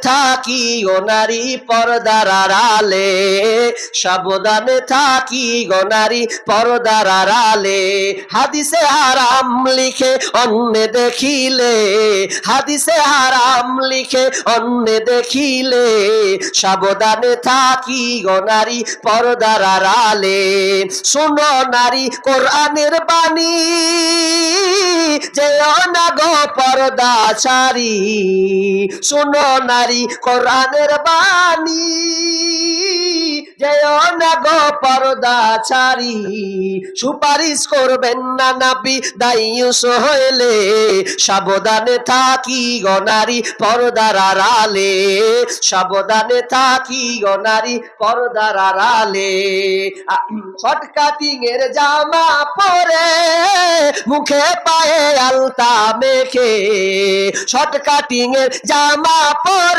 থাকি গো নারী পর্দার আড়ালে, সাবধানে থাকি গো নারী পর্দার আড়ালে। হাদিসে হারাম লিখে অন্য দেখিলে, হাদিসে হারাম লিখে অন্য দেখিলে, সাবধানে থাকি গো নারী পর্দার আড়ালে। শোনো নারী কোরআনের বাণী, যেও না গো পর্দা ছাড়ি। শোনো নারী কোরআনের বাণী, যেও না গো পর্দা ছাড়ি। সুপারিশ করবেন না নবী দায়ুস হইলে, সাবধানে থাকি গো নারী পর্দার আড়ালে, সাবধানে থাকি গো নারী পর্দার আড়ালে। শর্ট কাটিং এর জামা পরে, মুখে পায়ে আলতা মেখে, শর্ট কাটিং এর জামা পরে